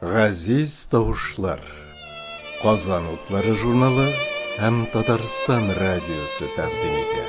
Газиз тавышлар, Казан утлары журналы һәм Татарстан радиосы тәкъдим итә.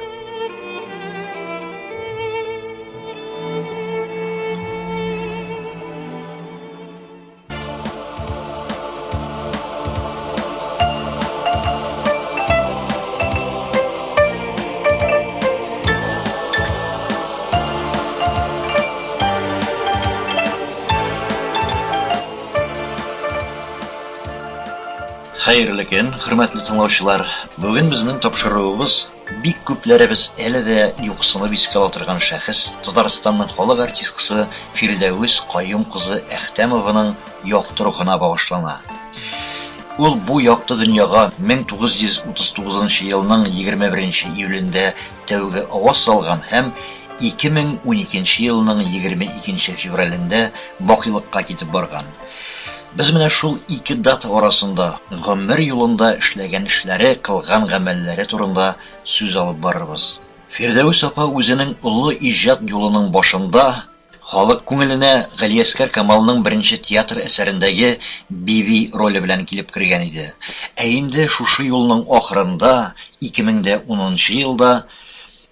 Хәерле көн, хөрмәтле тыңлаучылар. Бүген безнең тапшыруыбыз бик күпләребез әле дә юксынып искә ала торган шәхес, Татарстанның халык артисткасы Фирдәвес Каюм кызы Әхтәмованың якты рухына багышлана. Ул бу якты дөньяга 1939 елның 21 июлендә тәүге аваз салган һәм 2012 елның 22 февралендә бакыйлыкка китеп барган. Без менә шул ике дата арасында гомер юлында эшләгән эшләре, кылган гамәлләре турында сүз алып барырбыз. Фирдәвес апа үзенең улы иҗат юлының башында халык күңеленә Галиәскәр Камалның беренче театр әсәрендәге Биби роле белән килеп кергән иде. Ә инде шушы юлның ахырында 2010 елда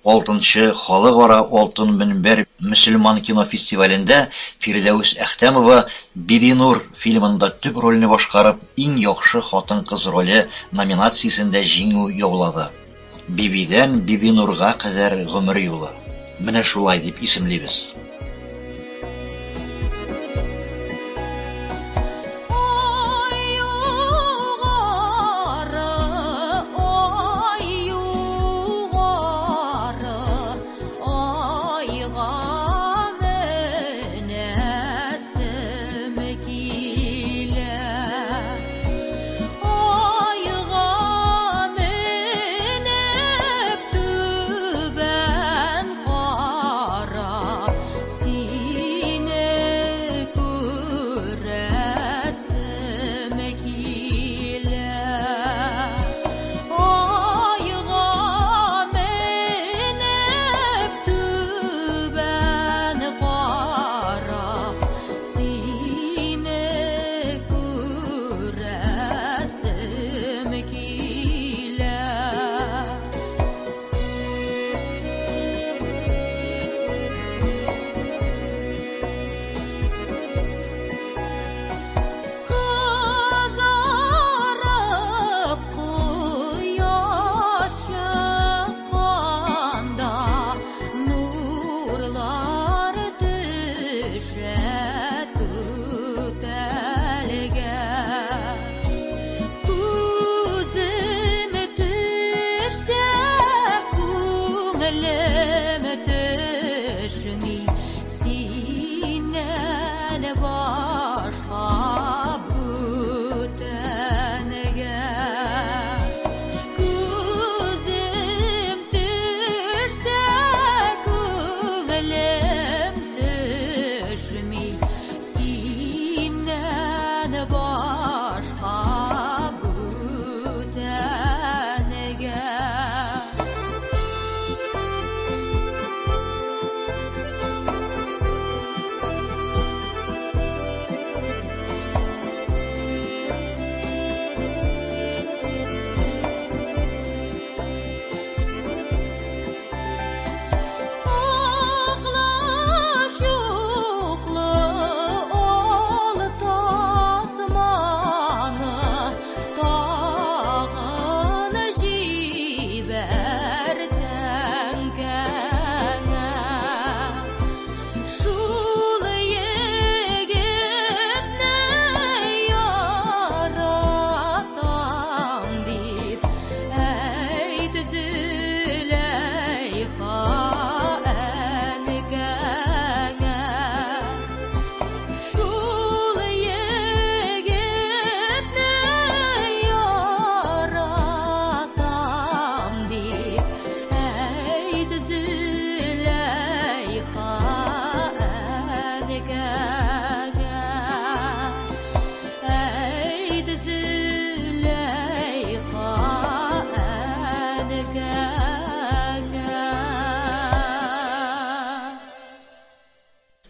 6-нчы Халыкара Алтын мөнбәр мөселман кино фестивалендә Фирдәвес Әхтәмова Биби Нур фильмында төп рольне башкарып, иң яхшы хатын-кыз роле номинациясендә җиңү яулады. Бибидән Биби Нурга кадәр гомер юлы. Менә шулай дип исемлибез.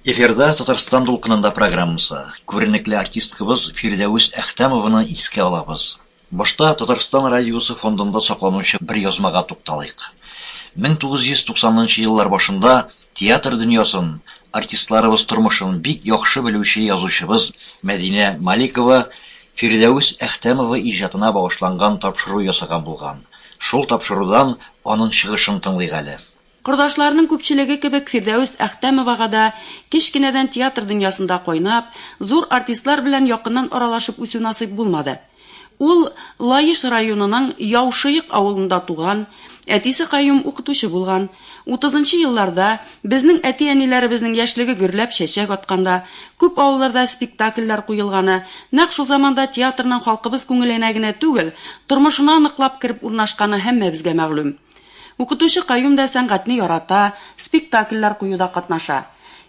Эфирда Татарстан дулкынында программасы. Күренекле артисткабыз Фирдәүс Әхтәмованы искә алабыз. Башта Татарстан радиосы фондында сакланучы бер язмага тукталыйк. 1990 еллар башында театр дөньясын, артистларыбыз тормышын бик яхшы белүче язучыбыз Мәдинә Маликова Фирдәүс Әхтәмова иҗатына багышланган тапшыру ясаган булган. Шул тапшырудан аның чыгышын тыңлыйк әле. Кордашларның күпчелеге кебек Фирдәүс Әхтәмовага да кичкенәдән театр дөньясында кайнап, зур артистлар белән якыннан аралашып үсү насыйп булмады. Ул Лаеш районының Яушыйык авылында туган, әтисе Каюм укытучы булган. 30нчы елларда безнең әти-әниләребезнең яшьлеге гөрләп чәчәк атканда, күп авылларда спектакльләр куелганы, нәкъ шул заманда театрның халкыбыз күңеленә генә түгел, тормышына ныклап кирип урнашканы һәммәбезгә мәгълүм. Укытучы Каюм да сәнгатьне ярата, спектакльләр куюда катнаша.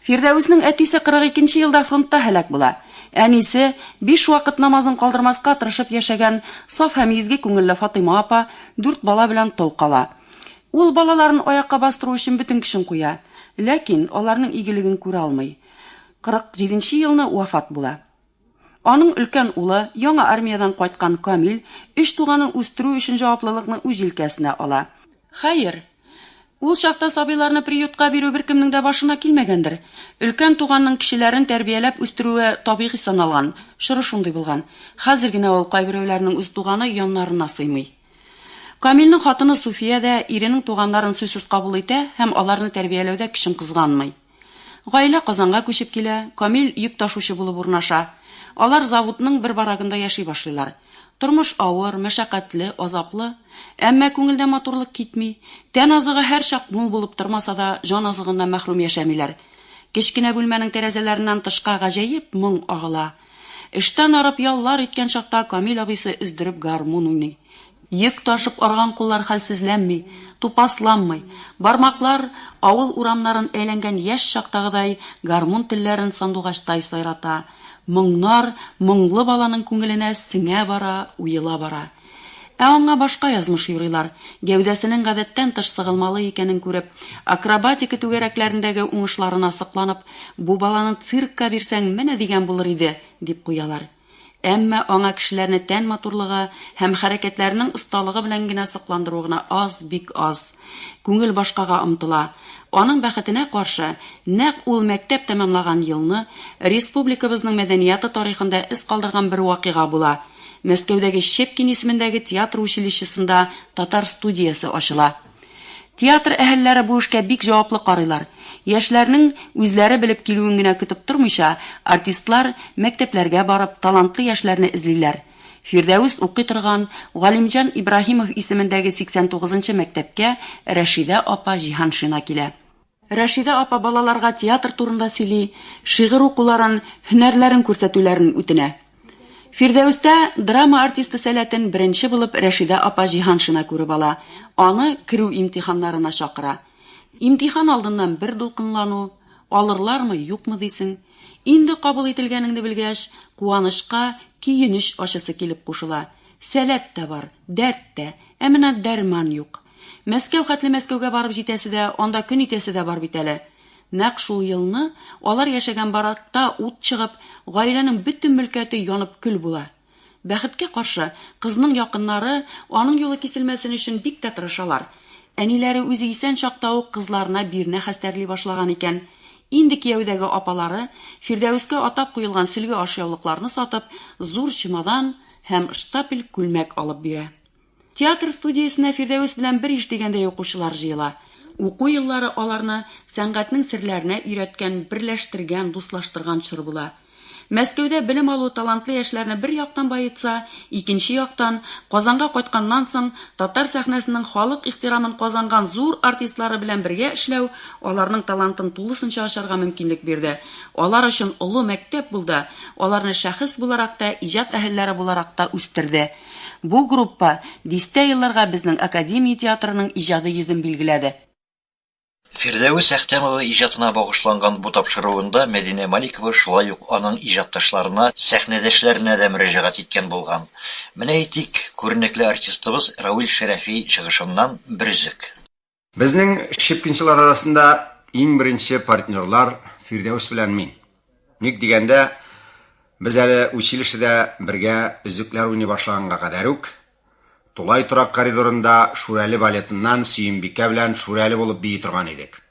Фирдәүснең әтисе 42нчы елда фронтта һәлак була. Әнисе 5 вакыт намазын калдырмаска тырышып яшәгән саф һәм изге күңелле Фатыйма апа 4 бала белән тол кала. Ул балаларын аякка бастыру өчен бөтен көчен куя, ләкин аларның игелеген күрә алмый. 47нче елны вафат була. Аның өлкән улы, яңа армиядан кайткан Камил, 3 туганын үстерү өчен җаваплылыкны үз җилкәсенә ала. Хәер, ул чакта сабыйларны приютка бирү беркемнең дә башына килмәгәндер. Өлкән туганның кешеләрен тәрбияләп үстерүе табигый саналган. Шыры шундый булган. Хәзер генә ул кайберәүләрнең үз туганы яннарына сыймый. Камилнең хатыны Суфия да иренең туганнарын сүзсез кабул итә һәм аларны тәрбияләүдә көчен кызганмый. Гаилә Казанга күчеп килә, Камил йөк ташучы булып урнаша. Алар заводның бер барагында яши башлыйлар. Тормыш авыр, мәшәкатьле, азаплы, әмма күңелдә матурлык китми. Тән азыгы һәр чак мул булып тормаса да, җан азыгыннан мәхрүм яшәмиләр. Кечкенә бүлмәнең тәрәзәләреннән тышка гаҗәеп моң агыла. Эштән арып яллар иткән чакта Камил абыйсы өздереп гармун уйный. Йөк ташып арган куллар хәлсезләнми, тупасланмый. Бармаклар авыл урамнарын әйләнгән яшь чактагыдай гармун телләрен сандугачтай сайрата. Моңнар моңлы баланың күңеленә сеңә бара, уйыла бара. Аңа башка язмыш юрыйлар. Гәүдәсенең гадәттән тыш сыгылмалы икәнен күреп, акробатика түгәрәкләрендәге уңышларына сокланып, бу баланы циркка бирсәң менә дигән булыр иде, дип куялар. Әмма аңа кешеләрне тән матурлыгы һәм хәрәкәтләренең осталыгы белән генә сокландыру гына аз, бик аз. Күңел башкага омтыла. Аның бәхетенә каршы, нәкъ ул мәктәп тәмамлаган елны республикабызның мәдәнияты тарихында эз калдырган бер вакыйга була. Мәскәүдәге Щепкин исемендәге театр училищесында татар студиясе ачыла. Театр әһелләре бу эшкә бик җаваплы карыйлар. Яшьләрнең үзләре белеп килүен генә көтеп тормыйча, артистлар мәктәпләргә барып талантлы яшьләрне эзлиләр. Фирдәүс укый торган Галимҗан Ибраһимов исемендәге 89нчы мәктәпкә Рәшидә апа Җиһаншина килә. Рәшидә апа балаларга театр турында сөйли, шигырь укуларын, һөнәрләрен күрсәтүләрен үтенә. Фирдәүстә драма артисты сәләтен беренче булып Рәшидә апа Җиһаншина күреп ала. Аны керү имтиханнарына чакыра. Имтихан алдыннан бер дулкынлану, алырлармы, юкмы дисең. Инде кабул ителгәнеңне белгәч, куанышка киенеш ачысы килеп кушыла. Сәләт тә бар, дәрт тә, ә менә дәрман юк. Мәскәү хәтле Мәскәүгә барып җитәсе дә, анда көн итәсе дә бар бит әле. Нәкъ шул елны алар яшәгән баракта ут чыгып, гаиләнең бөтен мөлкәте янып көл була. Бәхеткә каршы, кызның якыннары аның юлы киселмәсен өчен бик тә тырышалар. Әниләре үзе исән чакта ук кызларына бирнә хәстәрли башлаган икән. Инде кияүдәге апалары Фирдәүскә атап куелган сөлге ашъяулыкларны сатып, зур чемодан һәм штапель күлмәк алып бирә. Театр студиясенә Фирдәүс белән бер иш дигәндәй укучылар җыела. Уку еллары аларны сәнгатьнең серләренә өйрәткән, берләштергән, дуслаштырган чор була. Мәскәүдә белем алу талантлы яшьләрне бер яктан баетса, икенче яктан Казанга кайтканнан соң татар сәхнәсенең халык ихтирамын казанган зур артистлары белән бергә эшләү аларның талантын тулысынча ачарга мөмкинлек бирде. Алар өчен олы мәктәп булды. Аларны шәхес буларак та, иҗат әһелләре буларак та үстерде. Бу группа дистә елларга безнең академия театрының иҗады йөзен билгеләде. Фирдәүс Әхтәмова иҗатына багышланган бу тапшыруында Мәдинә Маликова шулай ук аның иҗатташларына, сәхнәдәшләренә дә мөрәҗәгать иткән булган. Менә әйтик, күренекле артистыбыз Равил Шәрәфи чыгышыннан бер үзек. Безнең Щепкинчылар арасында иң беренче партнерлар Фирдәүс белән мин. Ник дигәндә, без әле училищеда бергә өзекләр уйный башлаганга кадәр үк Тулай торак коридорында Шүрәле балетыннан Сөембикә белән Шүрәле булып бии торган идек.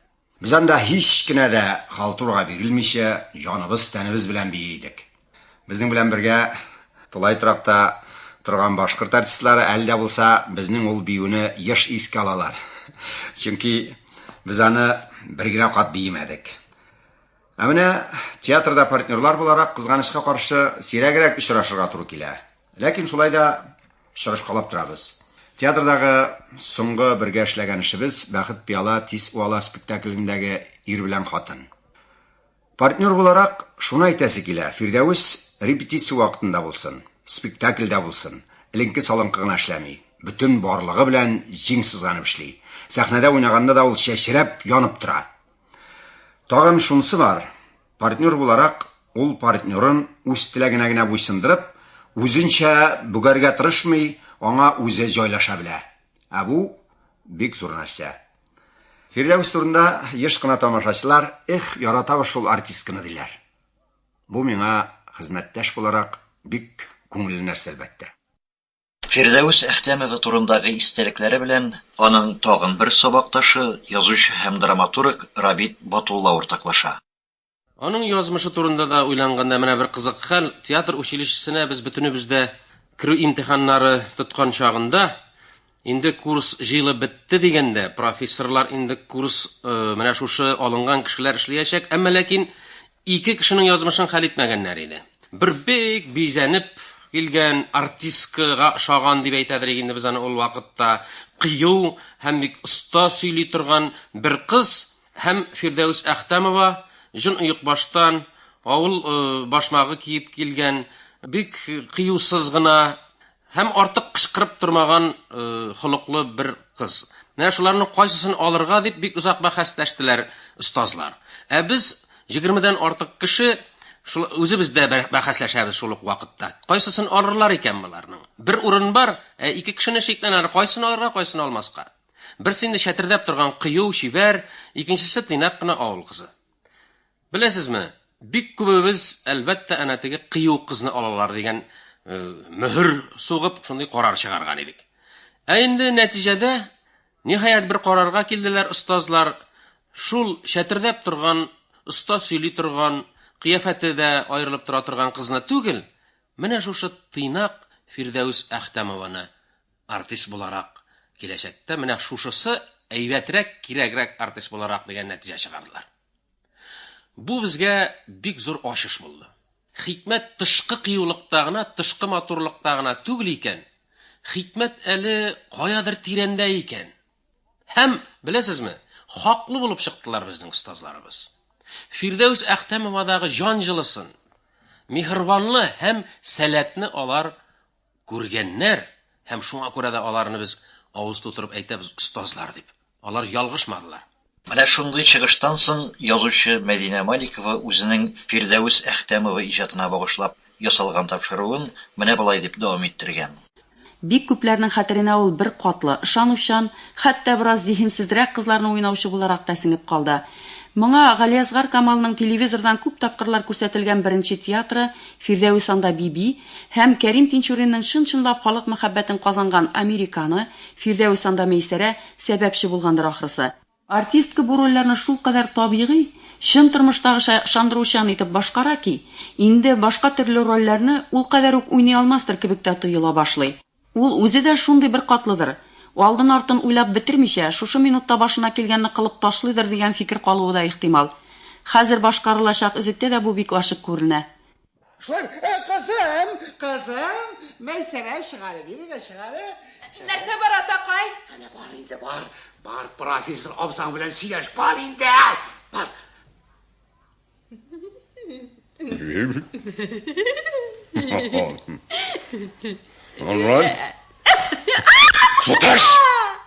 Без анда һич кенә дә халтурга бирелмичә, җаныбыз, тәнебез белән бии идек. Безнең белән бергә Тулай торакта торган башкорт артистлары әлдә булса безнең ул биюне еш искә алалар. Чөнки без аны бер генә кат биемәдек. Ә менә театрда партнерлар буларак кызганычка каршы сирәгрәк очрашырга туры килә. Ләкин шулай да очрашкалап торабыз. Театрдагы соңгы бергә эшләгән эшебез Бәхет пиала тиз уала спектаклендәге ир белән хатын. Партнер буларак шуны әйтәсе килә: Фирдәүс репетиция вакытында булсын, спектакльдә булсын, эленке салынкы гына эшләми, бүтән барлыгы белән җиң сызганып эшли. Сәхнәдә уйнаганда да ул чәчрәп янып тора. Тагын шунысы бар: партнер буларак ул партнерын үз теләгенә генә буйсындырып, үзенчә бүгәргә тырышмый, аңа үзе җайлаша белә. Ә бу бик зур нәрсә. Фирдәүс турында еш кына тамашачылар яратабыз шул артистканы диләр. Бу миңа хезмәттәш буларак бик күңелле нәрсә әлбәттә. Фирдәүс Әхтәмова турындагы истәлекләре белән аның тагын бер сабакташы, язучы һәм драматург Рабит Батулла уртаклаша. Аның язмышы турында да уйланганда менә бер кызык хәл: театр училищесенә без бөтенебездә кирү имтиханнары тоткан чагында, инде курс җыелып бетте дигәндә, профессорлар инде курс менә шушы алынган кешеләр эшләячәк, әмма ләкин ике кешенең язмышын хәл итмәгәннәр иде. Бер бик бизәнеп килгән артисткага ошаган дип әйтәдер инде без аны ул вакытта, кыю һәм бик оста сөйли торган бер кыз һәм Фирдәүс Әхтәмова җын уйык баштан авыл башмагы киеп килгән, бик кыюсыз гына һәм артык кычкырып тормаган холыклы бер кыз. Менә шуларны кайсысын алырга дип бик узак бәхәсләштеләр остазлар. Ә без 20дән артык кеше үзебез дә бәхәсләшәбез шул ук вакытта. Кайсысын алырлар икән буларның? Бер урын бар, ике кешене шикләнәләр, кайсын алырга, кайсын алмаска. Берсе инде шәтердәп торган кыю, шибәр, икенчесе тыйнак кына авыл кызы. Беләсезме, бик күбебез әлбәттә әнә теге кыю кызны алалар дигән мөһер сугып, шундый карар чыгарган идек. Ә инде нәтиҗәдә ниһаять бер карарга килделәр остазлар: шул шәтердәп торган, оста сөйли торган, кыяфәте дә аерылып тора торган кызны түгел, менә шушы тыйнак Фирдәүс Әхтәмованы артист буларак киләчәктә менә шушысы әйбәтрәк, кирәгрәк артист буларак дигән нәтиҗә чыгардылар. Бу безгә бик зур ачыш булды. Хикмәт тышкы кыюлыкта гына, тышкы матурлыкта гына түгел икән. Хикмәт әле каядыр тирәндә икән. Һәм беләсезме, хаклы булып чыктылар безнең остазларыбыз. Фирдәүс Әхтәмовадагы җан җылысын, миһербанлы һәм сәләтне алар күргәннәр, һәм шуңа күрә дә аларны без авыз тутырып әйтәбез остазлар дип. Алар ялгышмадылар. Менә шундый чыгыштан соң язучы Мәдинә Маликова үзенең Фирдәүс Әхтәмова иҗатына багышлап ясалган тапшыруын менә болай дип дәвам иттергән. Бик күпләрнең хәтеренә ул бер катлы, ышанучан, хәтта бераз зиһенсезрәк кызларны уйнаучы буларак та сеңеп калды. Моңа Галиязгар Камалның телевизордан күп тапкырлар күрсәтелгән беренче театры Фирдәүс анда Биби һәм Кәрим Тинчуринның чын-чынлап халык мәхәббәтен казанган Американы Фирдәүс анда Мәйсәрә сәбәпче булгандыр ахрысы. Артистка бу рольләрне шул кадәр табигый, чын тормыштагы шандыручан итеп башкара ки, инде башка төрле рольләрне ул кадәр үк уйный алмастыр кебек тә тоела башлый. Ул үзе дә шундый бер катлыдыр. Алдын артын уйлап бетермичә, шушы минутта башына килгәнне кылып ташлыйдыр дигән фикер калуы да ихтимал. Хәзер башкарылачак өзектә дә бу бик ачык күренә. Шулай, кызым, Мәйсәрә чыгары, бирегә чыгары. Нәрсә бар, атакай? Әнә бар инде, бар, профессор абзаң белән сөйләш, бар инде, бар. Туташ,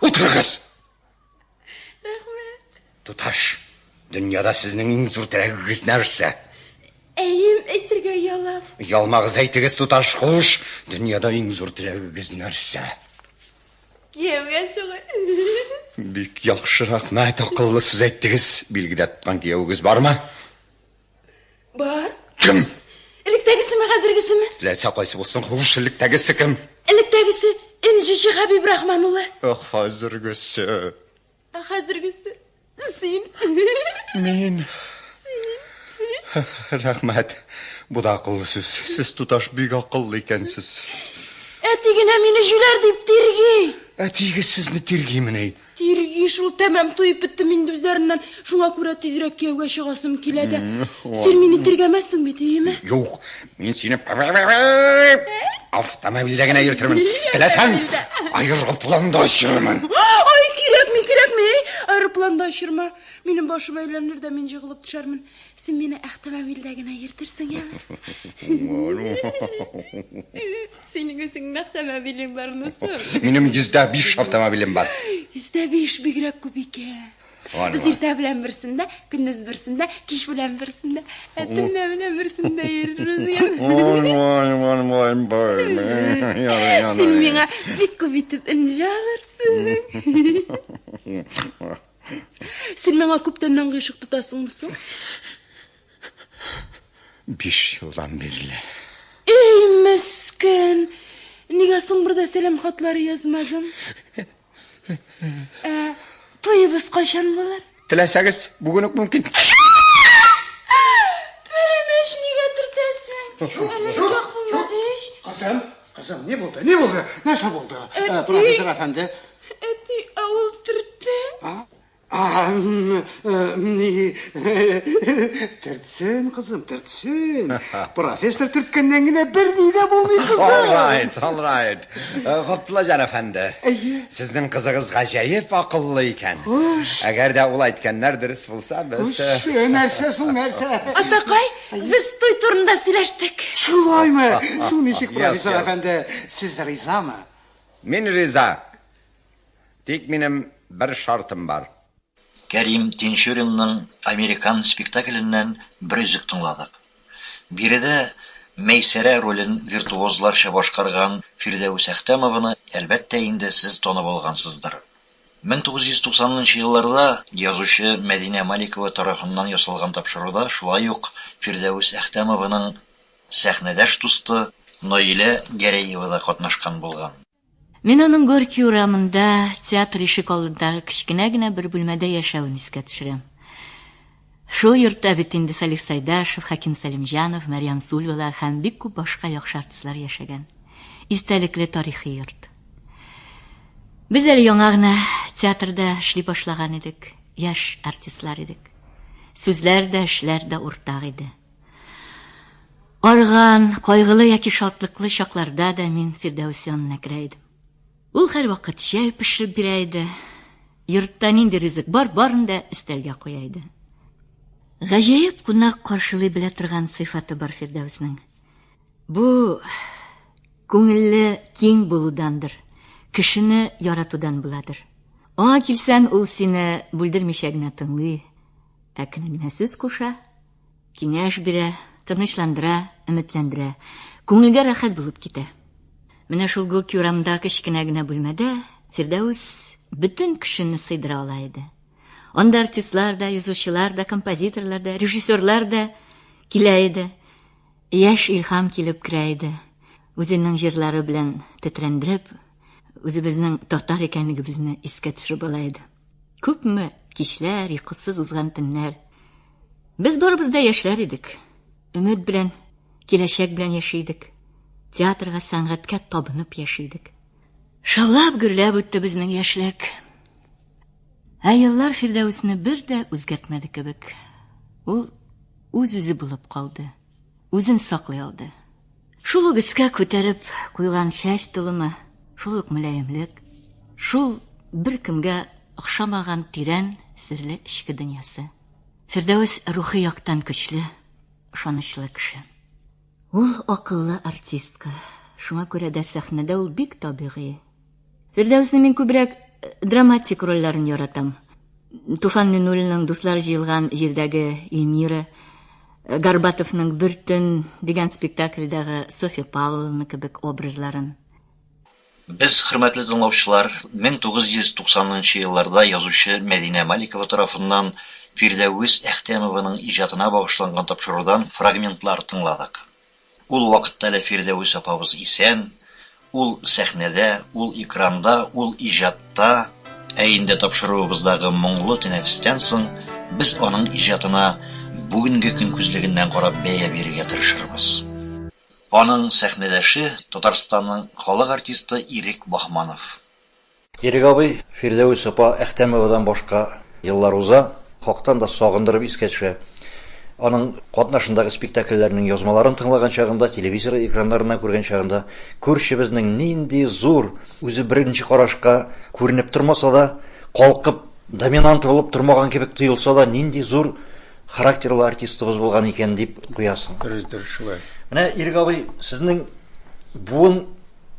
утырыгыз. Туташ, дөньяда сезнең иң зур теләгегез нәрсә? Әйем әйтергә ялам. Ялмагыз әйтегез, Туташ хуш, дөньяда иң зур теләгегез нәрсә? Кияүгә чыгы. Бик яхшы рәхмәт, акыллы сүз әйттегез. Билгеләп тоткан кияүгез бармы? Бар. Кім? Электәгесеме, хәзергесеме? Ләтсә кайсы булсын, хушыллыктагысы кім? Электәгесе Энҗеше Хәбиб Рахманулы. Хәзергесе. Хәзергесе син. Мин. Рәхмәт. Бу да акыллы сүз. Сез туташ бик акыллы икәнсез. Әтигенә мине жүләр дип тирги. Әтиге сезне тиргимени. Тирги шул тәмам туйып биттем инде үзләреннән. Шуңа күрә тизрәк кияүгә чыгасым килә дә. Син мине тиргәмәссең бит, әйеме? Юк, мин сине автомобильдә генә йөртермен. Теләсәң, аэропланда очырмын. Ай, кирәкми. Аэропланда очырма. Минем башым әйләнер дә мин җыгылып төшәрмен. Син мине автомобильдә генә йөртерсең, я. Синең үзеңнең автомобилең бармы соң? Минем 105 автомобилем бар. 105 бигрәк күп икән. Без иртә белән берсендә, көндез берсендә, кич белән берсендә, төнлә белән берсендә йөрербез. Син миңа бик күп итеп инҗалырсың. Син миңа күптәннән гыйшык тотасыңмы соң? 5 елдан бирле. Эй, мескен. Нигә соң бердә сәлам хатлары язмадың? Туйыбыз кайчан булыр? Теләсәгез, бүген үк мөмкин. Белмеш нигә төртәсең? Әле yak булмады ич. Kızım ne buldu? Nasıl buldu? Profesör efendi. Әти авыл төртте. Tırtsın kızım, tırtsın. Profesör Türk'ünden yine bir nide bulmuyor kızım. All right. Каптыла жан әфәнде. Сезнең кызыгыз гаҗәеп акыллы икән. Әгәр дә ул әйткәннәр дөрес булса, без Нәрсә соң, нәрсә? Атакай, без туй турында сөйләштек. Шулаймы? Соң ничек, профессор әфәнде? Сез ризамы? Мин риза. Тик минем бер шартым бар. Кәрим Тинчуринның Американ спектакленнән бер үзек тыңладык. Биредә Мәйсәрә ролен виртуозларча башкарган Фирдәүс Әхтәмовны әлбәттә инде сез танып алгансыздыр. 1990 елларда язучы Мәдинә Маликова тарафыннан ясалган тапшыруда шулай ук Фирдәүс Әхтәмовның сәхнәдәш дусты Наилә Гәрәева да катнашкан булган. Мин аның Горький урамында театр ишек алдындагы кичкенә генә бер бүлмәдә яшәвен искә төшерәм. Шул йортта бит инде Салих Сайдашев, Хаким Салимҗанов, Марьям Сульвалар һәм бик күп башка яхшы артистлар яшәгән. Истәлекле тарихи йорт. Без әле яңа гына театрда эшли башлаган идек, яшь артистлар идек. Сүзләр дә, эшләр дә уртак иде. Арган, кайгылы яки шатлыклы чакларда да мин Фирдәүс янына керә идем. Ул һәрвакыт чәй пешереп бирә иде. Йортта нинди ризык барын да өстәлгә куя иде. Гаҗәеп кунак каршылый белә торган сыйфаты бар Фирдәүснең. Бу күңелле киң булудандыр, кешене яратудан буладыр. Аңа килсәң, ул сине бүлдермичә генә тыңлый, ә көнә генә сүз куша, киңәш бирә, тынычландыра, өметләндерә, күңелгә рәхәт булып китә. Менә шул Горький урамында кечкенә генә бүлмәдә Фирдәүс бөтен кешене сыйдыра ала иде. Анда артистлар да, язучылар да, композиторлар да, режиссерлар да килә иде. Яшь илһам килеп керә иде. Үзенең җырлары белән тетрәндереп, үзебезнең татар икәнлегебезне искә төшереп ала иде. Күпме кичләр, йокысыз узган төннәр. Без барыбыз да яшьләр идек. Өмет белән, киләчәк белән яшидек. Театрга, сәнгатькә табынып яшидек. Шаулап гөрләп үтте безнең яшьлек. Ә еллар Фирдәүсне бер дә үзгәртмәде кебек. Ул үз-үзе булып калды. Үзен саклый алды. Шул ук өскә күтәреп куйган чәч тулымы, шул ук мөлаемлек, шул бер кемгә охшамаган тирән, серле эчке дөньясы. Фирдәүс рухи яктан көчле, ышанычлы кеше. Ул акыллы артистка. Шуңа күрә дә сәхнәдә ул бик табигый. Фирдәүсне мин күбрәк драматик рольләрен яратам. Туфан Миннуллинның дуслар җыелган җирдәге Эльмира, Горбатовның бер төн дигән спектакльдәге Софья Павловна кебек образларын. Без, хөрмәтле тыңлаучылар, 1990 елларда язучы Мәдинә Маликова тарафыннан Фирдәүс Әхтәмованың иҗатына багышланган тапшырудан фрагментлар тыңладык. Ул вакытта әле Фирдәүс апабыз исән, ул сәхнәдә, ул экранда, ул иҗатта, ә инде тапшыруыбыздагы моңлы тәнәфестән соң без аның иҗатына бүгенге көн күзлегеннән карап бәя бирергә тырышырбыз. Аның сәхнәдәше Татарстанның халык артисты Ирек Бахманов. Ирек абый, Фирдәүс апа Әхтәмовадан башка еллар уза, хактан да сагындырып искә төшә. Аның катнашындагы спектакльләрнең язмаларын тыңлаган чагында, телевизор экраннарына күргән чагында, күршебезнең нинди зур, үзе беренче карашка күренеп тормаса да, калкып доминант булып тормаган кебек тоелса да, нинди зур характерлы артистыбыз булган икән дип куясың. Дөрес шулай. Менә Ирек абый, сезнең буын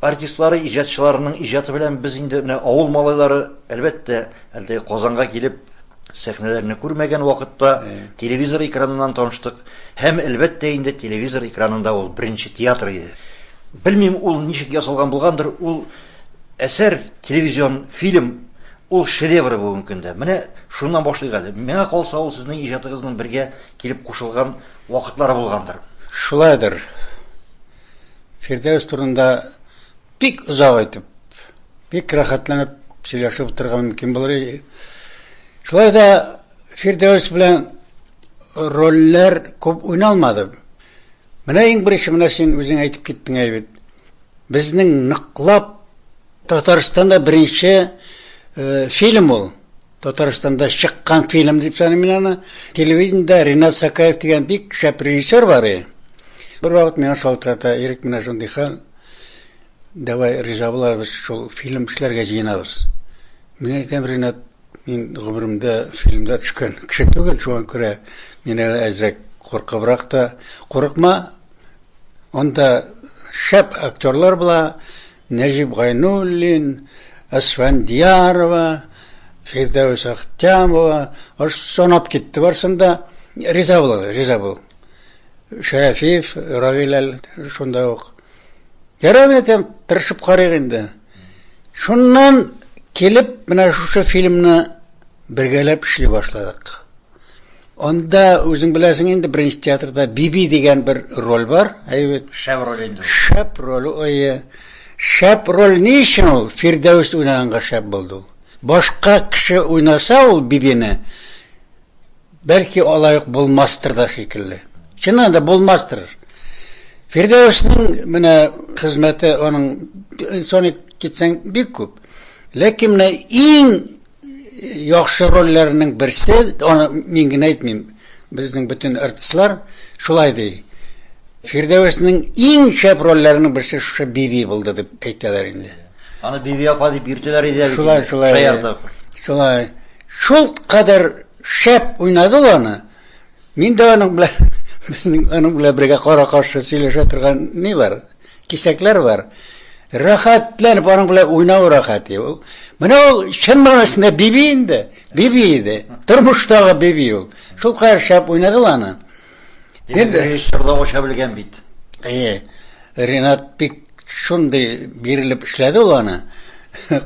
артистлары, иҗатчыларының иҗаты белән без инде менә авыл малайлары әлбәттә әле Казанга килеп сәхнәләрне күрмәгән вакытта телевизор экранынан таныштык. Һәм әлбәттә инде телевизор экранында ул беренче театр иде. Белмим, ул ничек ясалган булгандыр, ул әсәр, телевизион, фильм, ул шедевр бүгенге көндә. Менә шуннан башлыйк әле. Миңа калса, ул сезнең иҗатыгызның бергә килеп кушылган вакытлары булгандыр. Шулайдыр. Фирдәүс турында бик узак әйтеп, бик рәхәтләнеп сөйләшеп торган мөмкин булыр. Шулай да Фирдәүс белән рольләр күп уйналмады. Менә иң беренче менә син үзең әйтеп киттең әйбит. Безнең ныклап Татарстанда беренче фильм ул. Татарстанда чыккан фильм дип саныйм мин аны. Телевидениедә Ринат Сакаев дигән бик шәп режиссер бар. Бер вакыт миңа шалтырата, Ирек, менә шундый хәл. Давай риза булабыз, шул фильм эшләргә җыенабыз. Мин әйтәм, Ринат, мин гомеремдә фильмда төшкән кеше түгел, шуңа күрә мин әзрәк куркыбрак та. Курыкма. Онда шәп актерлар була, Нәҗип Гайнуллин, Асфандиярова, Фирдәүс Әхтәмова, аш санап китте барсында. Риза бул. Шәрәфиев, Равил шунда ук. Ярабетем тырышып карыйк инде. Шуннан келіп, менә шушы фильмны бергәләп эшли башладык. Анда үзең беләсең инде беренче театрда Биби дигән бер роль бар. Әйбәт, Шәп роль инде. Шәп роль, шәп роль ни өчен ул? Фирдәүс уйнаганга шәп булды. Башка кеше уйнаса ул Бибине, бәлки алайык булмастыр да шикелле. Чыннан да булмастыр. Фирдәүснең менә хезмәте аның инсаны китсәң бик күп. Ләкин менә иң яхшы рольләрнең берсе, аны мин генә әйтмим, безнең бөтен артистлар шулай ди. Фирдәүснең иң шәп рольләрнең берсе шушы Биби булды дип әйтәләр инде. Аны Биби апа дип йөртәләр иде. Шулай. Шул кадәр шәп уйнады аны. Мин дә аның белән безнең аның белән бергә кара-каршы сөйләшә торган ни бар? Кисәкләр бар. Рәхәтләнеп аның белән уйнау рәхәт. Менә ул чын мәгънәсендә Биби инде. Биби иде. Тормыштагы Биби ул. Шул кадәр шәп уйнады аны. Режиссер да ача белгән бит. Ринат бик шундый бирелеп эшләде ул аны.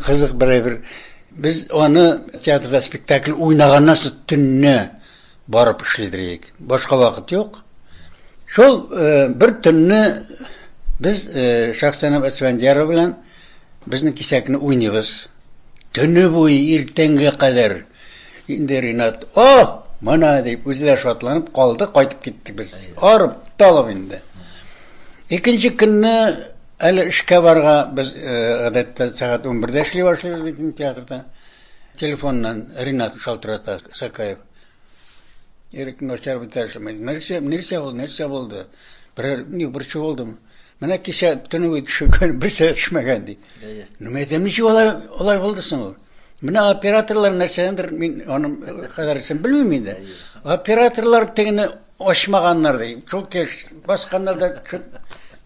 Кызык бер. Без аны театрда спектакль уйнаганнан соң төнне барып эшлидек. Башка вакыт юк. Шул бер төнне biz şahsen Asfandiyarov белән безнең кисәкне уйныйбыз. Төне буе иртәнгә кадәр. Инде Ринат, мана дип үзе дә шатланып калды, кайтып киттек без. Арып талып инде. Икенче көнне әле эшкә барга без гадәттә сәгать 11-дә эшли башлыйбыз бит театрда. Телефоннан Ринат шалтырата, Сакаев. Ирек начар битәшмәй. Нәрсә булды? Берче булдым. Менә кичә төне буе төшкән, берсе төшмәгән ди. Нәмәдә ничек алай булды соң ул? Менә операторлар нәрсәдер, мин аның хәбәрсен белмим инде. Операторлар тегене ачмаганнар ди. Шул кеш басканнар да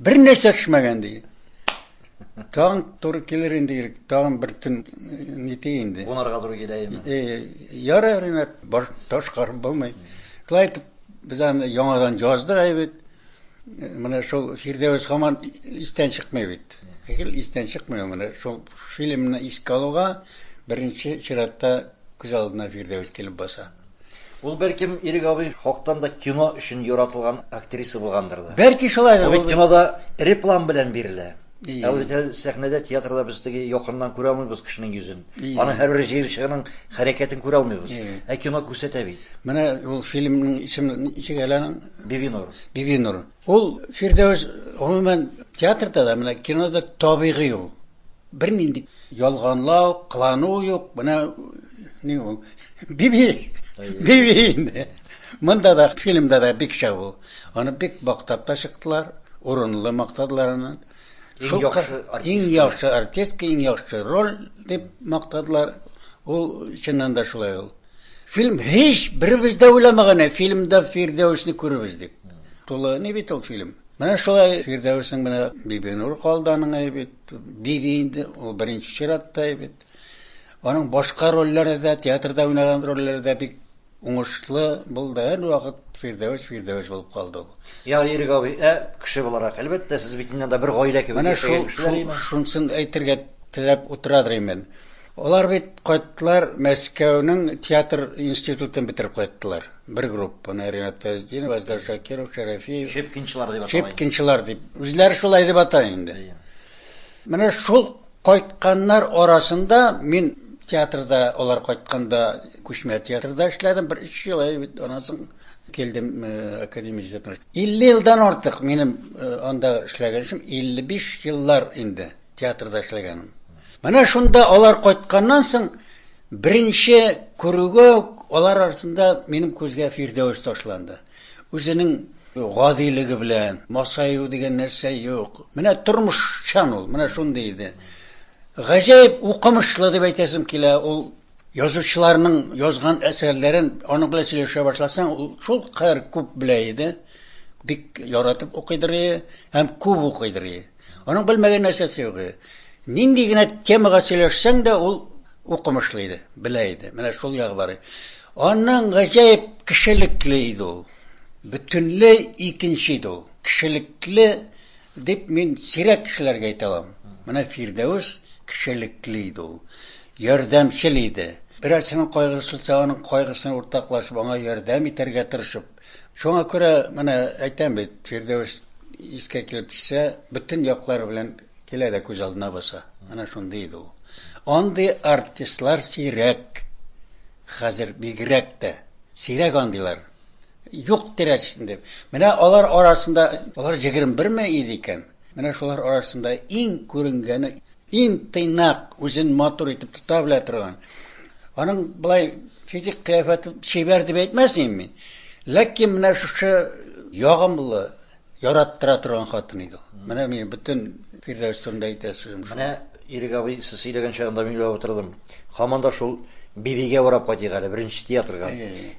бер нәрсә төшмәгән ди. Тагын туры килер инде, тагын бер төн нитә инде. Онарга туры киләме? Ярар инде, баш ташкар булмый. Шулай без аны яңадан яздык әйбит. Менә шул Фирдәүс һаман истән чыкмый бит. Истән чыкмый менә шул фильмны искә алуга беренче чиратта күз алдына Фирдәүс килеп баса. Ул бәлкем Ирек абый хактан да кино өчен яратылган актриса булгандыр да. Бәлки шулай. Ул бит кинода реплам белән бирелә. Әлбәттә сәхнәдә, театрда без теге якыннан күрә алмыйбыз кешенең йөзен. Аның һәрбер җыелышының хәрәкәтен күрә алмыйбыз. Ә кино күрсәтә бит. Менә ул фильмның исеме ничек әле? Бибинур. Бибинур. Ул Фирдәүс гомумән театрда да, менә кинода табигый ул. Бер нинди ялганлау, кылану юк. Менә ни ул? Биби. Биби. Монда да фильмда да бик шәп ул. Аны бик бактап та чыктылар, урынлы мактадылар аны. Иң яхшы артистка, иң яхшы роль дип мактадылар. Ул чыннан да шулай ул. Фильм һич беребез дә уйламаган, фильмда Фирдәүсне күребез дип. Тулы ни бит ул фильм. Менә шулай Фирдәүснең менә Бибинур калданың бит, Биби инде ул беренче чиратта бит. Аның башка рольләре дә, театрда уйнаган рольләре дә бик уңышлы булды. Һәр вакыт Фирдәүс булып калды ул. Я Ирек абый, кеше буларак, әлбәттә сез бит инде бер гаилә кебек яшәгән. Шунсын әйтергә теләп утырадыр мен. Алар бит кайттылар, Мәскәүнең театр институтын бетереп кайттылар. Бер группа, Ренат Таздин, Вазгар Шакиров, Шарафиев. Шепкинчылар дип аталган. Шепкинчылар дип. Үзләре шулай дип атай инде. Менә шул кайтканнар арасында мин театрда, алар кайтканда күчмә театрда эшләдем, бер 3 ел бит, аннан соң келдем академиядән. 50 елдан артык минем анда эшләгәнем, 55 еллар инде театрда эшләгәнем. Менә шунда алар кайтканнан соң беренче күрүгә алар арасында минем күзгә Фирдәүс ташланды. Үзенең гадилеге белән, масаю дигән нәрсә юк. Менә тормышчан ул, менә шундый иде. Гаҗәеп укымышлы дип әйтәсем килә. Ул язучыларның язган әсәрләрен аның белән сөйләшә башласаң, ул шул кадәр күп белә иде. Бик яратып укыйдыр, һәм күп укыйдыр. Аның белмәгән нәрсәсе юк. Нинди генә темага сөйләшсәң дә ул укымышлы иде, белә иде. Менә шул ягы бар. Аның гаҗәеп кешелекле иде ул. Бөтенләй икенче иде ул. Кешелекле дип мин сирәк кешеләргә әйтә алам. Менә Фирдәүс кешелекле иде ул. Ярдәмчел иде. Берәрсенең кайгысы булса, аның кайгысын уртаклашып, аңа ярдәм итәргә тырышып. Шуңа күрә менә әйтәм бит, Фирдәүс искә килеп китсә, бөтен яклары белән килә дә күз алдына баса. Менә шундый иде ул. Андый артистлар сирәк. Хәзер бигрәк тә сирәк андыйлар. Юк дәрәҗәсендә. Менә алар арасында, алар 21 ме иде икән. Менә шулар арасында иң күренгәне, иң тыйнак үзен матур итеп тота белә торган. Аның булай физик кыяфәте шибәр дип әйтмәсем мин. Ләкин менә шушы ягымлы, яраттыра торган хатын иде. Менә мин бөтен Фирдәүс турында әйтәсем. Менә Ирек абый сез сөйләгән чагында мин уйлап утырдым. Һаманда шул Бибигә урап кайтыйк әле, беренче театрга.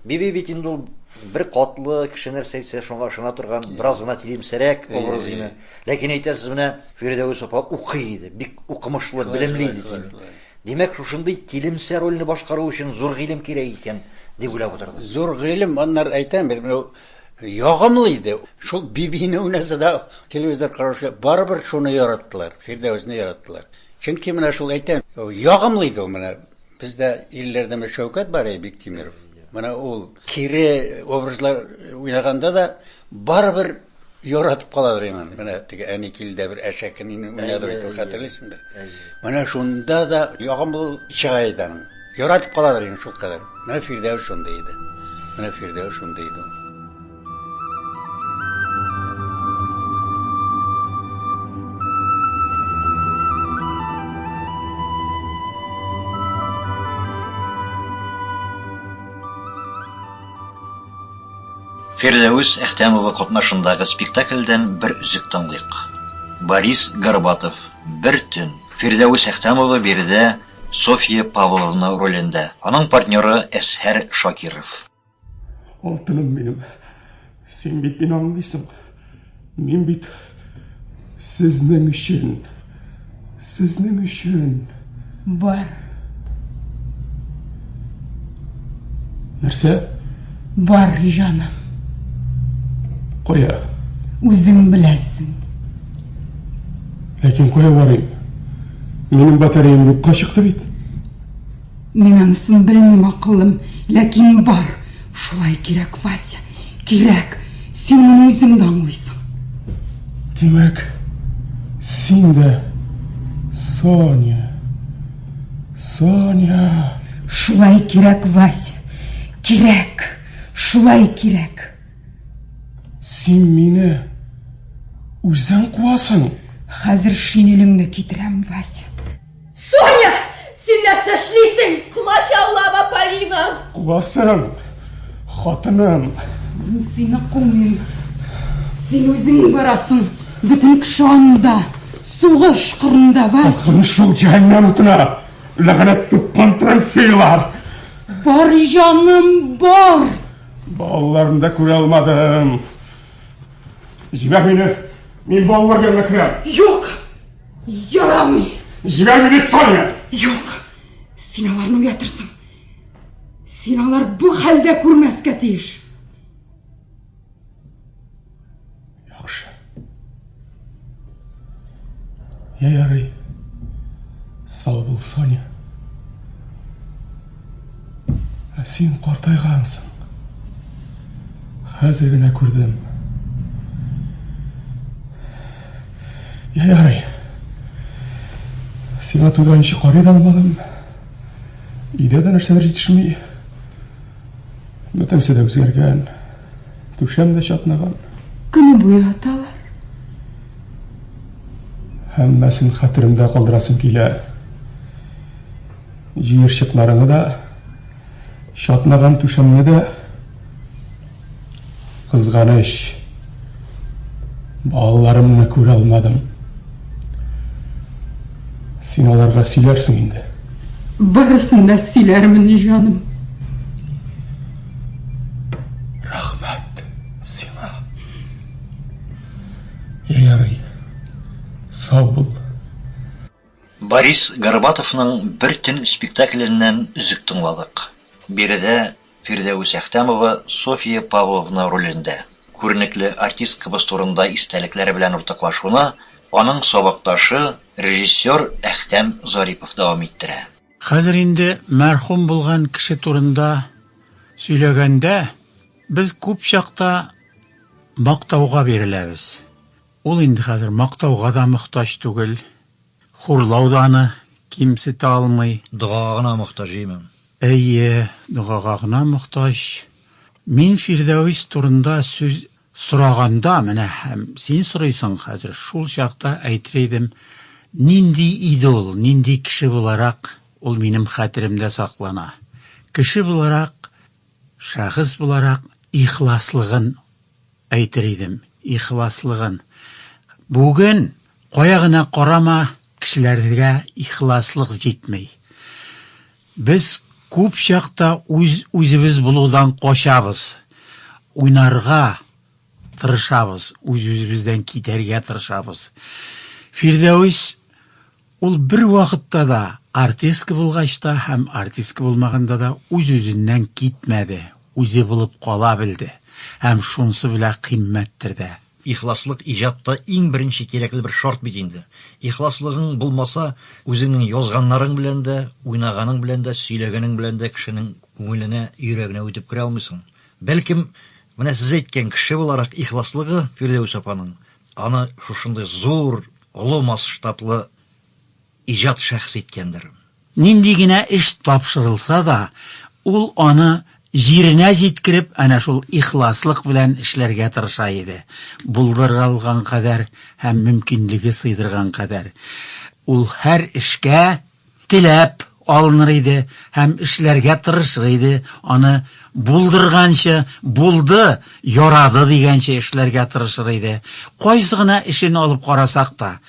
Биби бит инде ул бер катлы кеше нәрсә әйтсә, шуңа ышана торган, бераз гына тилимсәрәк образ иде. Ләкин әйтәсез, менә Фирдәүс апа укый иде, бик укымышлы, белемле иде. Димәк, шушындый тилимсә рольне башкару өчен зур гыйлем кирәк икән дип уйлап утырдым. Зур гыйлем, аннар әйтәм бит, ягымлы иде. Шул Бибине уйнаса да телевизор караучы барыбер шуны яраттылар, Фирдәүсне яраттылар. Чөнки менә шул әйтәм, ягымлы иде ул менә. Бездә илләрдә Шәүкәт бар, бик Тимиров. Менә ул кире образлар уйнаганда да барыбер яратып каладыр инде. Менә теге әни килдә бер әшәкен уйнады итеп хәтерлисеңдер. Менә шунда да ягымлы чыга иде. Яратып каладыр инде шул кадәр. Менә Фирдәүс шунда иде. Менә Фирдәүс шунда иде. Фирдәүс Әхтәмова катнашындагы спектакльдән бер үзек тыңлыйк. Борис Горбатов, Бер төн. Фирдәүс Әхтәмова биредә София Павловна ролендә. Аның партнеры Әсһәр Шакиров. Алтыным минем, сен бит мин аңлыйсың. Мин бит сезнең өчен. Бар. Нәрсә? Бар, җаным. Кая? Үзең беләсең. Ләкин кая барыйм? Минем батареям юкка чыкты бит. Мин анысын белмим, акылым, ләкин бар. Шулай кирәк, Вася, кирәк. Син моны үзең дә аңлыйсың. Демәк, син дә Соня. Соня. Шулай кирәк, Вася. Кирәк. Шулай кирәк. Син мине үзең куасың. Хәзер шинелеңне китерәм, Вася. Соня! Син нәрсә эшлисең? Машалла, Полина! Куасың, хатыным. Сине куймыйм. Син үзең барасың. Бөтен кеше анда. Сугыш кырында, Вася. Ахын шул җәһәннәм утына. Ләгънәт туккан траншейлар. Бар җаным, бар. Балаларымда күрә алмадым. Җибәр мине. Мин балалар янына керәм. Юк. Ярамый. Җибәр мине, Соня. Юк. Син аларны уятырсың. Син алар бу хәлдә күрмәскә тиеш. Яхшы. Ярый. Сау бул, Соня. Син картайгансың. Хәзер генә күрдем. Ярый. Сиңа туйга ничек карый да алмадым. Өйдә дә нәрсәләр җитешми. Бөтенсе дә үзгәргән. Түшәм дә чатнаган. Көне буе аталар. Һәммәсен хәтеремдә калдырасым килә. Җыерчыкларыңны да, чатнаган түшәмне дә. Кызганыч. Балаларымны күрә алмадым. Син аларга сөйләрсең инде. Барысын да сөйләрмен, җаным. Рәхмәт сиңа. Ярый. Сау бул. Борис Горбатовның бер төн спектакленнән үзек тыңладык. Биредә Фирдәүс Әхтәмова София Павловна ролендә. Күренекле артисткабыз турында истәлекләре белән уртаклашуны аның сабакташы режиссер Әхтәм Зарипов дәвам иттерә. Хәзер инде мәрхүм булган кеше турында сөйләгәндә, без күп чакта мактауга биреләбез. Ул инде хәзер мактауга да мохтаҗ түгел. Хурлау аны кимсетә алмый. Дугага гына мохтаҗ имем. Әйе, дугага гына мохтаҗ. Мин Фирдәүс турында сүз сораганда, менә һәм син сорыйсың хәзер, шул чакта әйтер идем, нинди иде ул, нинди кеше буларак, ул минем хәтеремдә саклана. Кеше буларак, шәхес буларак ихласлыгын әйтер идем, ихласлыгын. Бүген кая гына карама, кешеләргә ихласлык җитмей. Без күп чакта үзебез булудан качабыз. Уйнарга тырышабыз, үзебездән китәргә тырышабыз. Фирдәүс ул бер вакытта да артистка булгач та һәм артистка булмаганда да үз-үзеннән китмәде, үзе булып кала белде. Һәм шунсы белән кыйммәттер дә. Ихласлык иҗатта иң беренче кирәкле бер шарт бит инде. Ихласлыгың булмаса, үзеңнең язганнарың белән дә, уйнаганың белән дә, сөйләгәнең белән дә кешенең күңеленә, йөрәгенә үтеп керә алмыйсың. Бәлкем, менә сез әйткән кеше буларак ихласлыгы Фирдәүс апаның аны шушындай зур, олы масштаблы иҗат шәхес иткәндер. Нинди генә эш тапшырылса да, ул аны җиренә җиткереп, әнә шул ихласлык белән эшләргә тырыша иде. Булдырылган кадәр һәм мөмкинлеге сыйдырган кадәр. Ул һәр эшкә теләп алыныр иде һәм эшләргә тырышыр иде. Аны булдырганчы, булды, ярады дигәнчә эшләргә тырышыр иде. Кайсы гына эшен алып карасак та,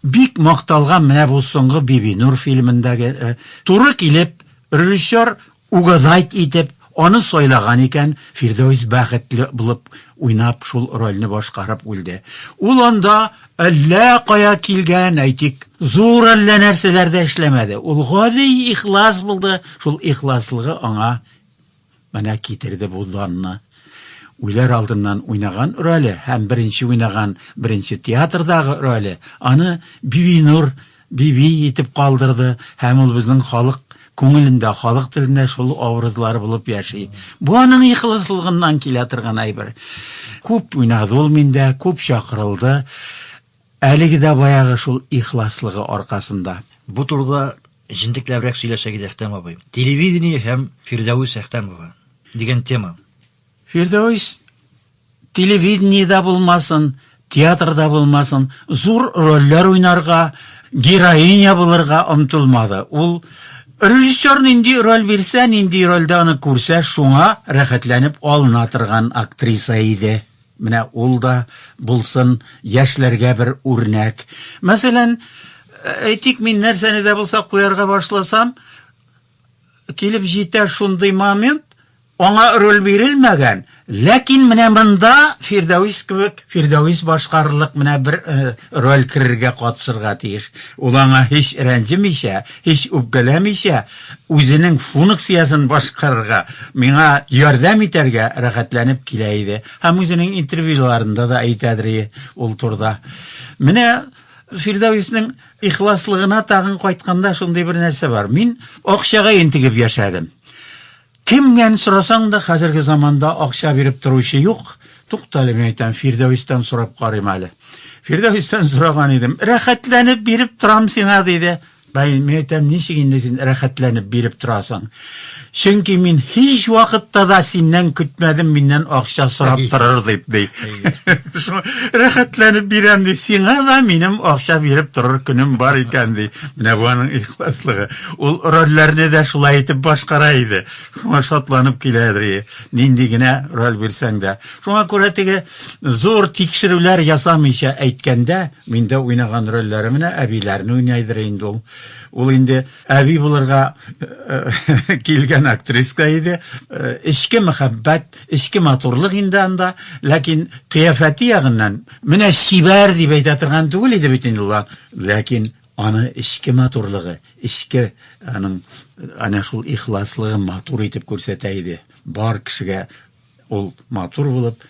бик макталган менә бу соңгы Бибинур фильмындагы туры килеп, режиссер угадайт итеп аны сайлаган икән, Фирдәүс бәхетле булып уйнап шул рольне башкарып үлде. Ул анда әллә кая килгән, әйтик, зур әллә нәрсәләрдә эшләмәде. Ул гади ихлас булды, шул ихласлыгы аңа менә китерде бу данны. Үләр алдыннан уйнаган роле һәм беренче уйнаган, беренче театрдагы роле аны Бибинур биби итеп калдырды һәм ул безнең халык күңелендә халык телендә шул образлар булып яши. Бу аның ихласлыгыннан килә торган әйбер. Күп уйнады ул миндә, күп чакырылды. Әлеге дә баягы шул ихласлыгы аркасында. Бу турыда җентекләбрәк сөйләшәгез Әхтәм абый. Телевидение һәм Фирдәвис Әхтәмова дигән тема. Фирдәвис телевидениедә булмасын, театрда булмасын, зур рольләр уйнарга, героиня булырга омтылмады. Ул режиссер нинди роль бирсә, нинди рольдә аны күрсә, шуңа рәхәтләнеп алына торган актриса иде. Менә ул да булсын яшьләргә бер үрнәк. Мәсәлән, әйтик, мин нәрсәне дә булса куярга башласам, килеп җитә шундый момент, аңа роль бирелмәгән. Ләкин менә монда Фирдәвис кебек, Фирдәвис башкарырлык менә бер роль керергә катышырга тиеш. Ул аңа һич рәнҗемичә, һич үпкәләмичә, үзенең функциясын башкарырга, миңа ярдәм итәргә рәхәтләнеп килә иде. Һәм үзенең интервьюларында да әйтәдер ул турда. Менә Фирдәвиснең ихласлыгына тагын кайтканда шундый бер нәрсә бар. Мин акчага интегеп яшәдем. Кемгән сорасаң да хәзерге заманда акча биреп торучы юк. Туктале, мин әйтәм, Фирдәвистән сорап карыйм әле. Фирдәвистән сораган идем. Рәхәтләнеп биреп торам сиңа диде. Мин әйтәм, ничек инде син рәхәтләнеп биреп торасың? Чөнки мин һич вакытта да синнән көтмәдем, миннән акча сорап торыр дип ди. Рәхәтләнеп бирәм ди, сиңа да минем акча биреп торыр көнем бар икән ди. Менә бу аның ихласлыгы. Ул рольләрне дә шулай итеп башкара иде. Шуңа шатланып киләдер. Нинди генә роль бирсәң дә. Шуңа күрә теге зур тикшерүләр ясамыйча әйткәндә, миндә уйнаган рольләре менә әбиләрне уйнайдыр инде ул. Ул инде әби булырга килгән актриска иде. Эчке мәхәббәт, эчке матурлык инде анда, ләкин кыяфәти ягыннан менә шибәр дип әйтә торган түгел иде бит инде ул. Ләкин аны эчке матурлыгы, эчке аның ана шул ихласлыгы матур итеп күрсәтә иде. Бар кешегә ул матур булып,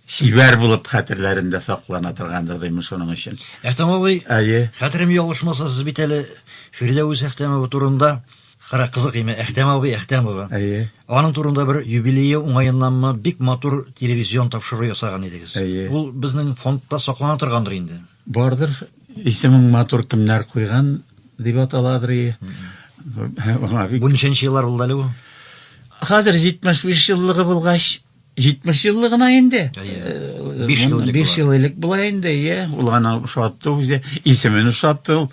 шибәр булып хәтерләрендә саклана торгандыр димеш шуның өчен. Әхтәм абый, хәтерем ялгышмаса, сез бит әле Фирдәвис Әхтәмова турында, кара кызык име, Әхтәм абый Әхтәмова. Аның турында бер юбилее уңаеннанмы бик матур телевизион тапшыру ясаган идегез. Ул безнең фондта саклана торгандыр инде. Бардыр. Исемен матур кемнәр куйган дип аталадыр. Бу ничәнче еллар булды әле бу? Хәзер 75 еллыгы булгач, 70 еллыгына инде. 5 ел элек була инде, Ул аны шатты үзе, исемен шатты.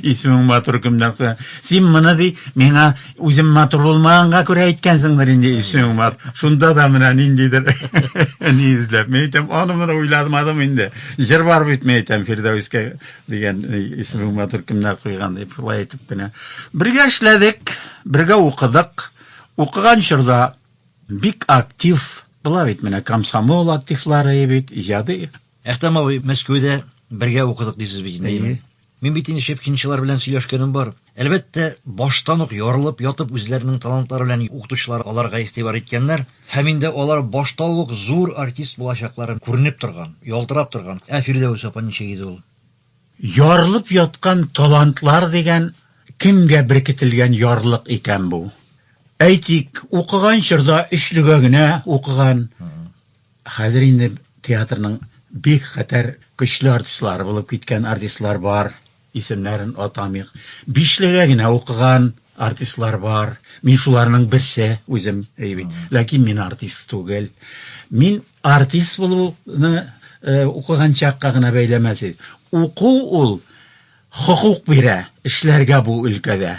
Исемен матур кемнәр. Син моны ди, миңа үзем матур булмаганга күрә әйткәнсеңдер инде, исемен матур. Шунда да менә ниндидер. Ни изләп, мен әйтәм, аны моны уйладым инде. Җыр бар бит, мен әйтәм, Фирдәвискә дигән исемен матур кемнәр куйган дип әйтеп кенә. Бергә эшләдек, бергә укыдык. Укыган чорда бик актив була бит, менә комсомол активлары бит, иҗады. Әхтәм абый, Мәскәүдә бергә укыдык дисез бит инде. Мин бит инде шепкинчылар белән сөйләшкәнем бар. Әлбәттә, баштан ук ярылып ятып үзләренең талантлары белән укытучылар аларга игътибар иткәннәр, һәм инде алар башта ук зур артист булачаклары күренеп торган, ялтырап торган. Фирдәвис апа ничек иде ул? Ярылып яткан талантлар дигән кемгә беркетелгән ярлык икән бу? Әйтик, укыган чорда эшлегә генә укыган. Хәзер инде театрның бик хәтәр көчле артистлары булып киткән артистлар бар. Исемнәрен атамыйк. Бишлегә генә укыган артистлар бар. Мин шуларның берсе үзем, бит. Ләкин мин артист түгел. Мин артист булуны укыган чакка гына бәйләмәс идем. Уку ул хукук бирә эшләргә бу өлкәдә.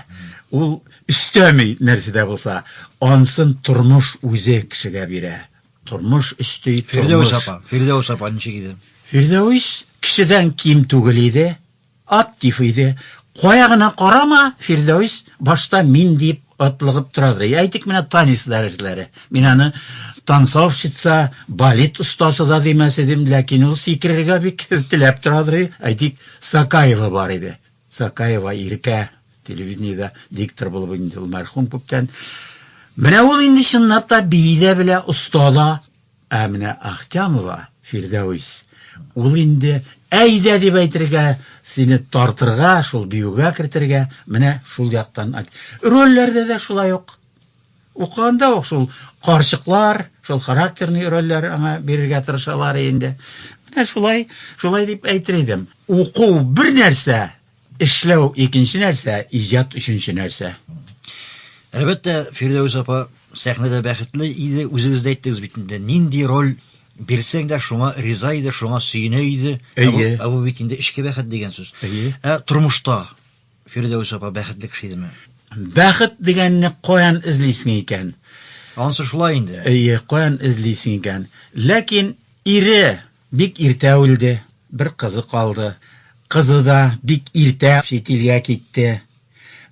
Ул үстәми нәрсәдә булса, ансын тормыш үзе кешегә бирә. Тормыш өсти, Фирдәвис апа ничек иде? Фирдәвис кешедән ким түгел иде, актив иде. Кая гына карама, Фирдәвис башта мин дип атлыгып торады. Әйтик, менә танис дәресләре. Мин аны танцовщица, балет устасы да димәс идем, ләкин ул сикерергә бик теләп торады. Әйтик, Сакаева бар иде. Сакаева Иркә телевидениедә диктор булып инде, ул мәрхүм күптән. Менә ул инде чынлап та биедә белә, устала. Менә Әхтәмова Фирдәүс. Ул инде әйдә дип әйтергә, сине тартырга, шул биюгә кертергә, менә шул яктан. Рольләрдә дә шулай ук. Укганда ук шул карчыклар, шул характерный рольләр аңа бирергә тырышалар инде. Менә шулай дип әйтер идем. Уку бер нәрсә, эшләү икенче нәрсә, иҗат өченче нәрсә. Әлбәттә, Фирдәүс апа сәхнәдә бәхетле иде, үзегез дә әйттегез бит инде. Нинди роль бирсәң дә шуңа риза иде, шуңа сөенә иде. Бу бит инде эшкә бәхет дигән сүз. Тормышта Фирдәүс апа бәхетле кеше идеме? Бәхет дигәнне каян эзлисең икән? Ансы шулай инде. Каян эзлисең икән? Ләкин ире бик иртә үлде, бер кызы калды. Кызы да бик иртә чит илгә китте.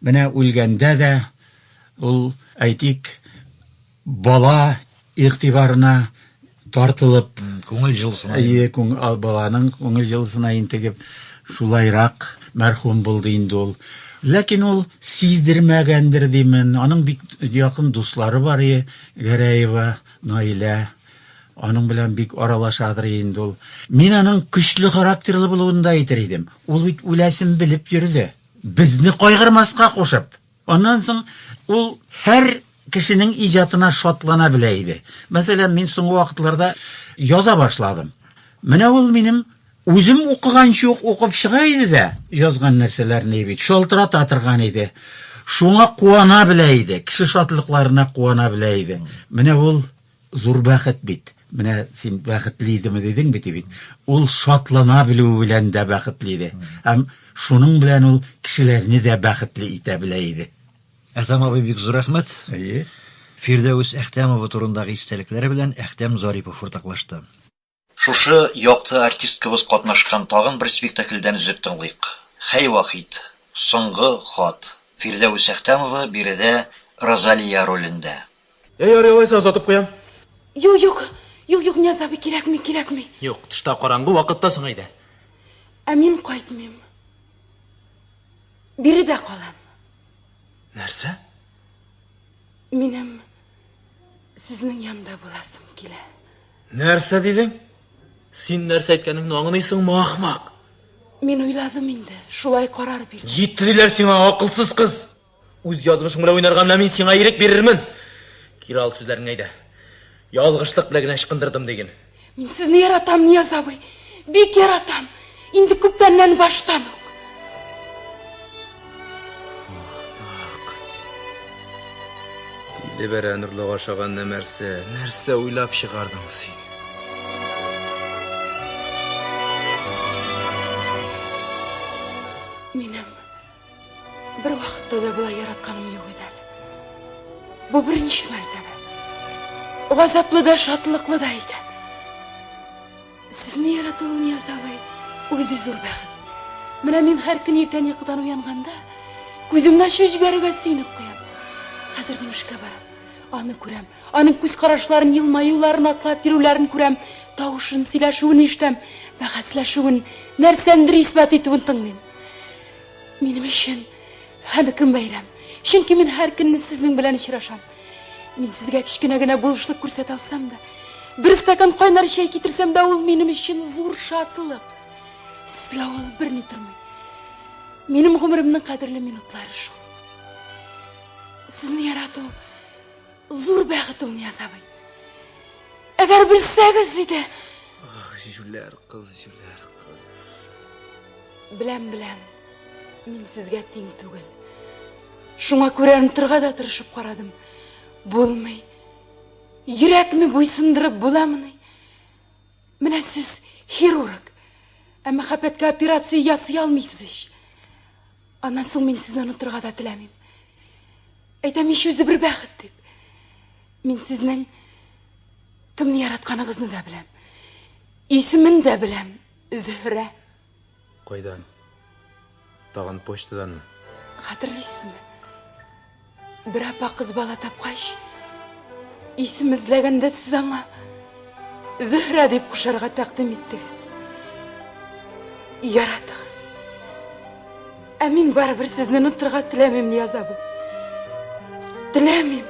Менә үлгәндә дә ул әйтик бала игътибарына тартылып, күңел җылысына, баланың күңел җылысына интегеп шулайрак мәрхүм булды инде ул. Ләкин ул сиздермәгәндер димен. Аның бик якын дуслары бар, Гәрәева, Наилә. Аның белән бик аралашадыр инде ул. Мин аның көчле характерлы булуында әйтер идем. Ул бит үләсен белеп йөрде. Безне кайгырмаска кушып. Аннан соң ул һәр кешенең иҗатына шатлана белә иде. Мәсәлән, мин соңгы вакытларда яза башладым. Менә ул минем үзем укыганчы укып чыга иде дә, язган нәрсәләрне бит шалтырата торган иде. Шуңа куана белә иде, кеше шатлыкларына куана белә иде. Менә ул зур бәхет бит. Менә син бәхетле идеме дидең бит. Ул шатлана белү белән дә бәхетле иде. Һәм шуның белән ул кешеләрне дә бәхетле итә белә иде. Әхтәм абый, бик зур рәхмәт. Фирдәүс Әхтәмова турындагы истәлекләре белән Әхтәм Зарипов уртаклашты. Шушы якты артисткабыз катнашкан тагын бер спектакльдән үзек тыңлыйк. Хәй вакыт, соңгы хат. Фирдәүс Әхтәмова биредә Розалия ролендә. Алайса озатып куям. Юк, Нияз абый, кирәкми. Юк, тышта караңгы вакытта соң әйдә. Мин кайтмыйм. Биредә калам. Нәрсә? Минем сезнең янда буласым килә. Нәрсә дидең? Син нәрсә әйткәнеңне аңлыйсыңмы, ахмак? Мин уйладым инде, шулай карар бирдем. Җиттеләр сиңа, акылсыз кыз. Үз язмышың белән уйнарга менә мин сиңа ирек бирермен. Кире ал сүзләреңне әйдә. Ялгышлык белән генә ычкындырдым диген. Мин сезне яратам, Нияз абый. Бик яратам. Инде күптәннән баштан. Тиле бәрә нурлыга ашаган нәрсә уйлап чыгардың син? Минем бер вакытта да булай яратканым юк иде. Бу беренче мәртәбә. Газаплы да, шатлыклы да икән. Сезне ярату, Нияз абый, үзе зур бәхет. Менә мин һәр көн иртән йокыдан уянганда, күземне ачып җибәрергә сөенеп куям. Хәзер димешкә барам. Аны күрәм. Аның күз карашларын, елмаюларын, атлап йөрүләрен күрәм. Тавышын, сөйләшүен ишетәм. Бәхәсләшүен, нәрсәндер исбат итүен тыңлыйм. Минем өчен һәр көн бәйрәм. Чөнки мин һәр көнне сезнең белән очрашам. Мин сезгә кичкенә генә булышлык күрсәтә алсам да, бер стакан кайнар чәй китерсәм дә, ул минем өчен зур шатлык. Сезгә ул бер ни тормый. Минем гомеремнең кадерле минутлары шул. Сезне ярату зур бәхет ул, Нияз абый. Әгәр белсәгез иде. Җүләр кыз. Беләм. Мин сезгә тиң түгел. Шуңа күрә онытырга да тырышып карадым. Булмый. Йөрәкне буйсындырып буламыни? Менә сез хирург. Мәхәббәткә операция ясый алмыйсыз. Аннан соң мин сезне онытырга да теләмим. Әйтәм, үзе бер бәхет дип. Мин сезнең кемне яратканыгызны да беләм. Исемен дә беләм. Зөһрә. Кайдан? Тагын почтаданмы? Хәтерлисезме? Бер апа кыз бала тапкач, исем эзләгәндә сез аңа Зөһрә дип кушарга тәкъдим иттегез. Яратыгыз. Мин барыбер сезне онытырга теләмим, Нияз абый. Теләмим.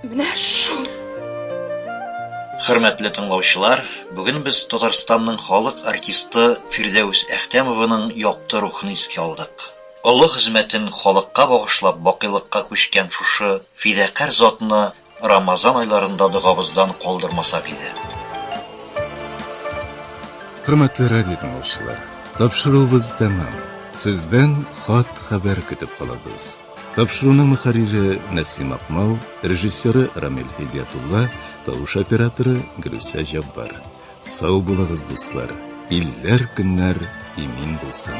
Менә шул. Хөрмәтле тыңлаучылар, бүген без Татарстанның халык артисты Фирдәүс Әхтәмованың якты рухын искә алдык. Олы хезмәтен халыкка багышлап бакыйлыкка күчкән шушы фидакар затны Рамазан айларында дугабыздан калдырмасак иде. Хөрмәтле радио тыңлаучылар, тапшыруыбыз тәмам. Сездән хат хәбәр көтеп калабыз. Тапшыруның мөхәррире Насим Акмал, режиссеры Рамил Хидиятулла, тавыш операторы Гөлүсә Җаббар. Сау булыгыз, дуслар. Илләр көннәр имин булсын.